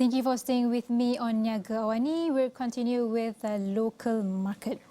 Thank you for staying with me on Niaga AWANI. We'll continue with the local market.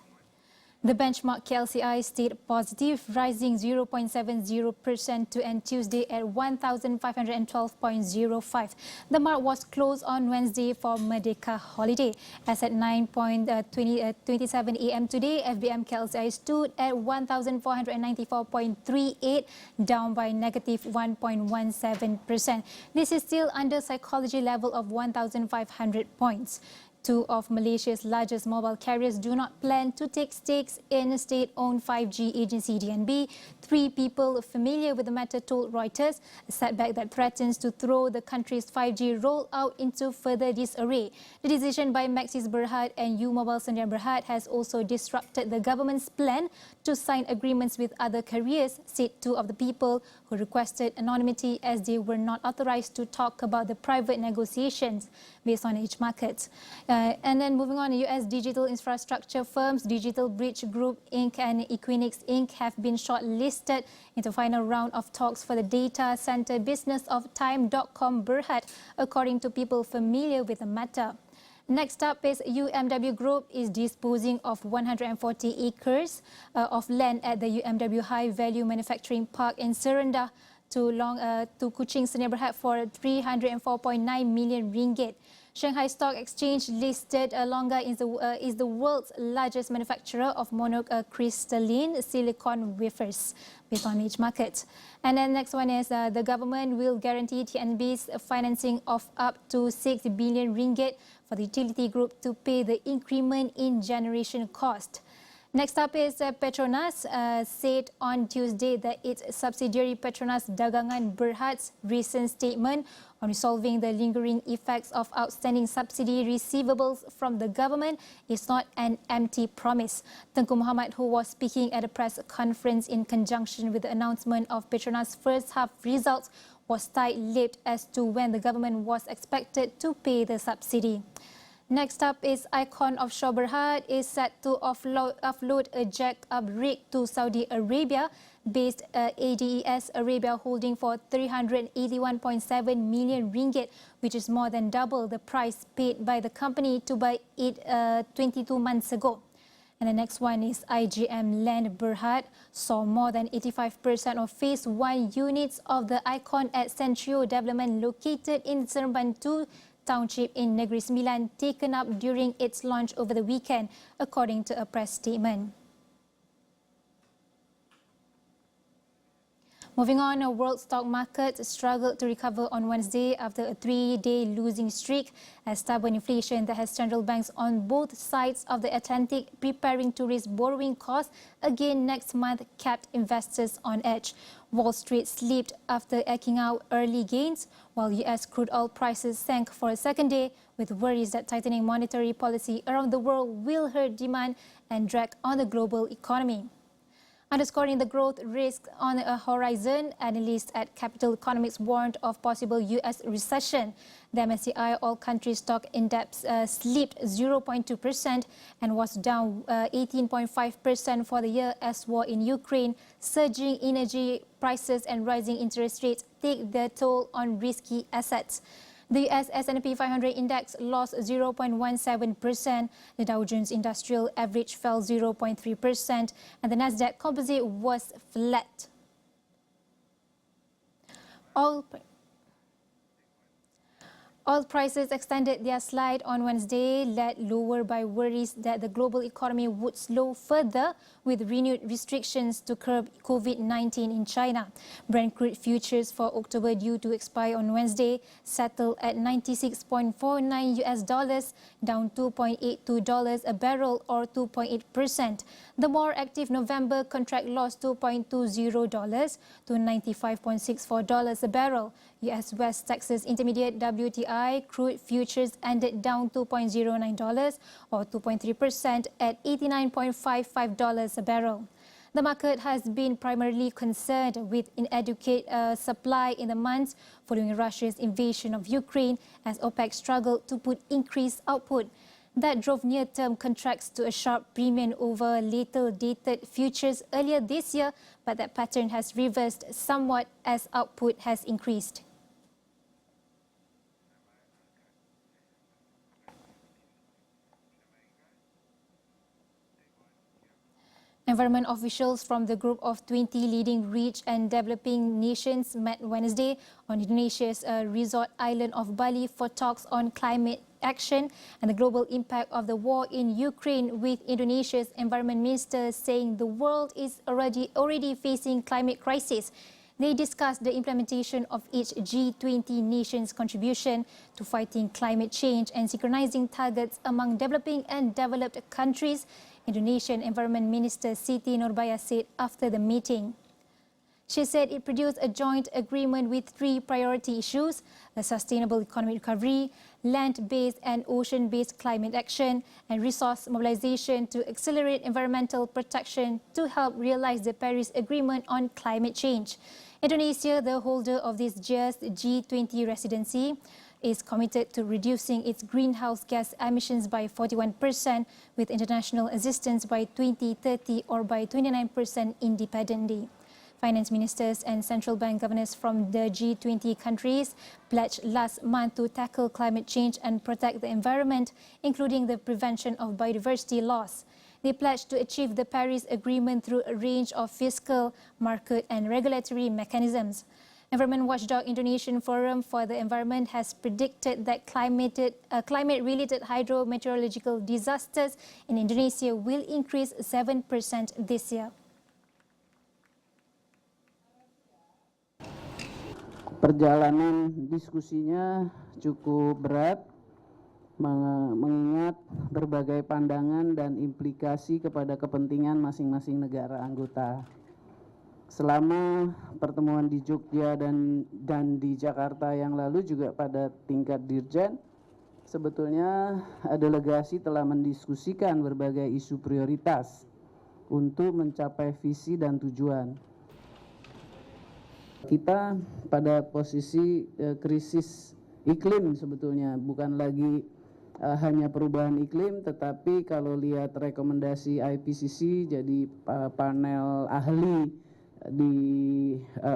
The benchmark KLCI stayed positive, rising 0.70% to end Tuesday at 1,512.05. The mark was closed on Wednesday for Merdeka holiday. As at 9:27 a.m. today, FBM KLCI stood at 1,494.38, down by negative 1.17%. This is still under psychology level of 1,500 points. Two of Malaysia's largest mobile carriers do not plan to take stakes in state-owned 5G agency DNB. Three people familiar with the matter told Reuters, a setback that threatens to throw the country's 5G rollout into further disarray. The decision by Maxis Berhad and U-Mobile Sdn Berhad has also disrupted the government's plan to sign agreements with other carriers, said two of the people who requested anonymity as they were not authorized to talk about the private negotiations based on each market. And then moving on, US digital infrastructure firms Digital Bridge Group Inc. and Equinix Inc. have been shortlisted into final round of talks for the data center business of Time.com Berhad, according to people familiar with the matter. Next up is UMW Group is disposing of 140 acres of land at the UMW High Value Manufacturing Park in Serenda to Kuching Sdn Berhad for 304.9 million ringgit. Shanghai Stock Exchange listed Longa is the world's largest manufacturer of monocrystalline silicon wafers based on each market. And then next one is the government will guarantee TNB's financing of up to 6 billion ringgit for the utility group to pay the increment in generation cost. Next up is Petronas said on Tuesday that its subsidiary Petronas Dagangan Berhad's recent statement on resolving the lingering effects of outstanding subsidy receivables from the government is not an empty promise. Tengku Muhammad, who was speaking at a press conference in conjunction with the announcement of Petronas' first half results, was tight-lipped as to when the government was expected to pay the subsidy. Next up is Icon Offshore Berhad is set to offload a jack-up rig to Saudi Arabia based ADES Arabia Holding for 381.7 million ringgit, which is more than double the price paid by the company to buy it 22 months ago. And the next one is IGM Land Berhad saw more than 85% of Phase 1 units of the Icon at Centrio Development located in Seremban 2 Township in Negeri Sembilan taken up during its launch over the weekend, according to a press statement. Moving on, a world stock market struggled to recover on Wednesday after a three-day losing streak as stubborn inflation that has central banks on both sides of the Atlantic preparing to raise borrowing costs again next month kept investors on edge. Wall Street slipped after eking out early gains, while US crude oil prices sank for a second day, with worries that tightening monetary policy around the world will hurt demand and drag on the global economy. Underscoring the growth risk on a horizon, analysts at Capital Economics warned of possible US recession. The MSCI All Country Stock Index slipped 0.2% and was down 18.5% for the year as war in Ukraine, surging energy prices and rising interest rates take their toll on risky assets. The US S&P 500 index lost 0.17%, the Dow Jones Industrial Average fell 0.3%, and the Nasdaq Composite was flat. Oil prices extended their slide on Wednesday, led lower by worries that the global economy would slow further with renewed restrictions to curb COVID-19 in China. Brent crude futures for October due to expire on Wednesday settled at $96.49, down $2.82 a barrel or 2.8%. The more active November contract lost $2.20 to $95.64 a barrel. US West Texas Intermediate WTI crude futures ended down $2.09 or 2.3% at $89.55 a barrel. The market has been primarily concerned with inadequate supply in the months following Russia's invasion of Ukraine as OPEC struggled to put increased output. That drove near-term contracts to a sharp premium over later-dated futures earlier this year, but that pattern has reversed somewhat as output has increased. Environment officials from the group of 20 leading rich and developing nations met Wednesday on Indonesia's resort island of Bali for talks on climate action and the global impact of the war in Ukraine, with Indonesia's environment minister saying the world is already facing climate crisis. They discussed the implementation of each G20 nation's contribution to fighting climate change and synchronizing targets among developing and developed countries, Indonesian Environment Minister Siti Nurbaya said after the meeting. She said it produced a joint agreement with three priority issues: a sustainable economic recovery, land-based and ocean-based climate action, and resource mobilization to accelerate environmental protection to help realize the Paris Agreement on climate change. Indonesia, the holder of this just G20 residency, is committed to reducing its greenhouse gas emissions by 41% with international assistance by 2030 or by 29% independently. Finance ministers and central bank governors from the G20 countries pledged last month to tackle climate change and protect the environment, including the prevention of biodiversity loss. They pledged to achieve the Paris Agreement through a range of fiscal, market and regulatory mechanisms. Environment watchdog Indonesian Forum for the Environment has predicted that climate-related hydrometeorological disasters in Indonesia will increase 7% this year. Perjalanan diskusinya cukup berat, mengingat berbagai pandangan dan implikasi kepada kepentingan masing-masing negara anggota. Selama pertemuan di Jogja dan di Jakarta yang lalu juga pada tingkat dirjen, sebetulnya delegasi telah mendiskusikan berbagai isu prioritas untuk mencapai visi dan tujuan. Kita pada posisi krisis iklim sebetulnya, bukan lagi hanya perubahan iklim, tetapi kalau lihat rekomendasi IPCC, jadi panel ahli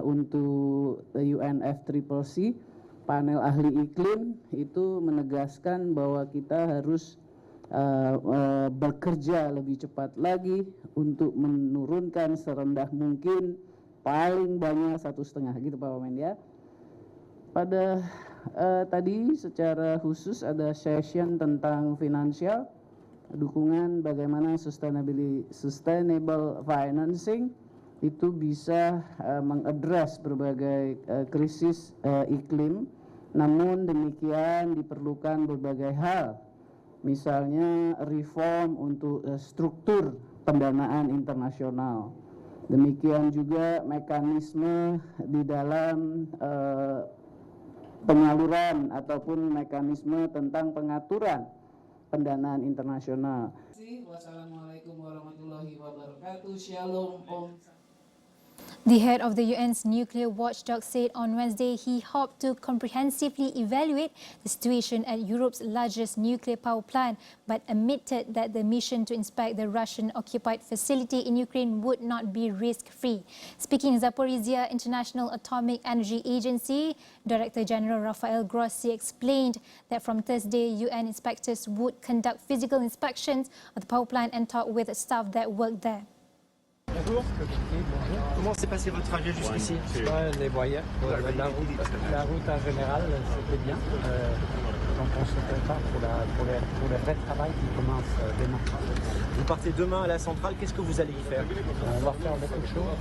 untuk UNFCCC, panel ahli iklim itu menegaskan bahwa kita harus bekerja lebih cepat lagi untuk menurunkan serendah mungkin, paling banyak 1,5 gitu Pak Wamen ya. Pada tadi secara khusus ada session tentang finansial, dukungan bagaimana sustainable financing itu bisa mengadres berbagai krisis iklim. Namun demikian diperlukan berbagai hal, misalnya reform untuk struktur pendanaan internasional. Demikian juga mekanisme di dalam penyaluran ataupun mekanisme tentang pengaturan pendanaan internasional. Wassalamualaikum warahmatullahi wabarakatuh. Shalom. Om. The head of the UN's nuclear watchdog said on Wednesday he hoped to comprehensively evaluate the situation at Europe's largest nuclear power plant, but admitted that the mission to inspect the Russian-occupied facility in Ukraine would not be risk-free. Speaking in Zaporizhia International Atomic Energy Agency, Director General Rafael Grossi explained that from Thursday, UN inspectors would conduct physical inspections of the power plant and talk with staff that work there. Bonjour. Comment s'est passé votre trajet jusqu'ici? Les voyages, la route en général, c'était bien. Donc on se prépare pour le vrai travail qui commence demain. Vous partez demain à la centrale, qu'est-ce que vous allez y faire? On va faire beaucoup de choses.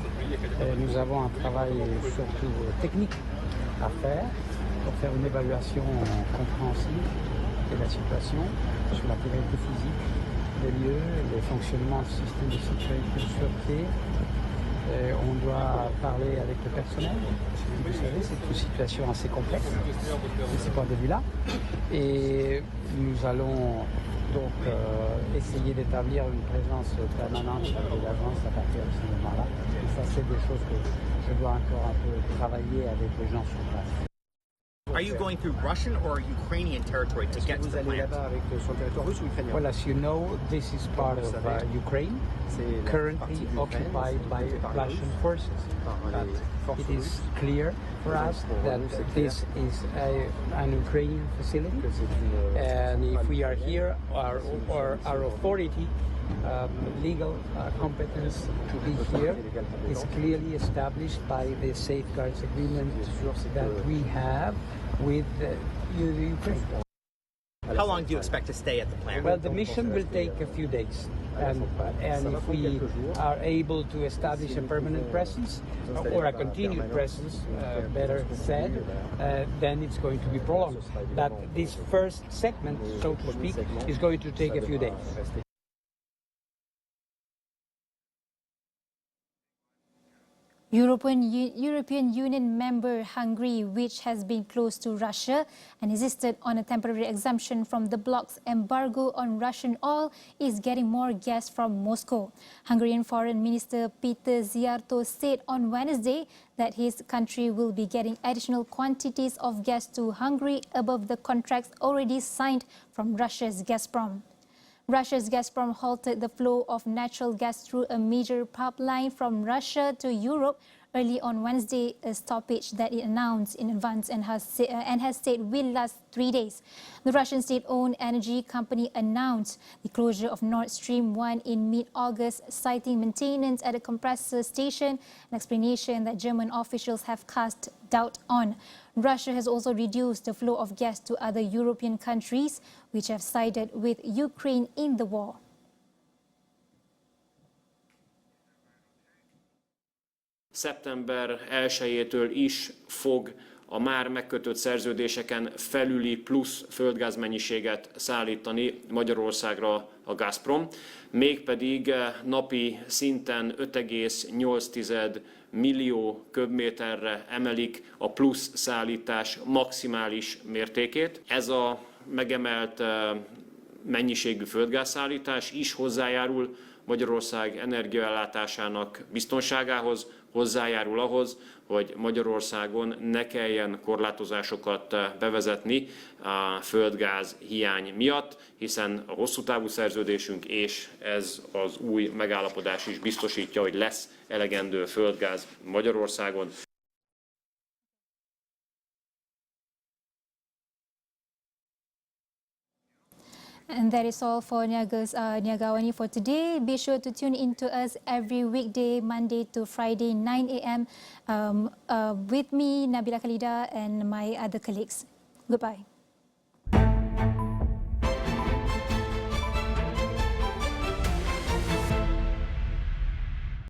Nous avons un travail surtout technique à faire pour faire une évaluation compréhensive de la situation sur la pérennité physique des lieux, les fonctionnements du système de sécurité et de sûreté. On doit parler avec le personnel. Vous savez, c'est une situation assez complexe de ce point de vue-là. Et nous allons donc essayer d'établir une présence permanente de l'agence à partir de ce moment-là. Et ça, c'est des choses que je dois encore un peu travailler avec les gens sur place. Are you going through Russian or Ukrainian territory to get to the plant? Well, as you know, this is part of Ukraine, currently occupied by Russian forces. But it is clear for us that this is an Ukrainian facility, and if we are here, our authority legal competence to be here is clearly established by the safeguards agreement that we have with Ukraine. How long do you expect to stay at the plant? Well, the mission will take a few days, and if we are able to establish a permanent presence or a continued presence, better said, then it's going to be prolonged. But this first segment, so to speak, is going to take a few days. European Union member Hungary, which has been close to Russia and insisted on a temporary exemption from the bloc's embargo on Russian oil, is getting more gas from Moscow. Hungarian Foreign Minister Peter Szijjártó said on Wednesday that his country will be getting additional quantities of gas to Hungary above the contracts already signed from Russia's Gazprom. Russia's Gazprom halted the flow of natural gas through a major pipeline from Russia to Europe early on Wednesday, a stoppage that it announced in advance and has said will last 3 days. The Russian state-owned energy company announced the closure of Nord Stream 1 in mid-August, citing maintenance at a compressor station, an explanation that German officials have cast doubt on. Russia has also reduced the flow of gas to other European countries, which have sided with Ukraine in the war. Szeptember 1-től is fog a már megkötött szerződéseken felüli plusz földgázmennyiséget szállítani Magyarországra a Gazprom, mégpedig napi szinten 5,8 millió köbméterre emelik a plusz szállítás maximális mértékét. Ez a megemelt mennyiségű földgázszállítás is hozzájárul Magyarország energiaellátásának biztonságához, hozzájárul ahhoz, hogy Magyarországon ne kelljen korlátozásokat bevezetni a földgáz hiány miatt, hiszen a hosszú távú szerződésünk és ez az új megállapodás is biztosítja, hogy lesz elegendő földgáz Magyarországon. And that is all for Niaga AWANI for today. Be sure to tune in to us every weekday, Monday to Friday, 9 a.m. With me, Nabilah Khaleeda, and my other colleagues. Goodbye.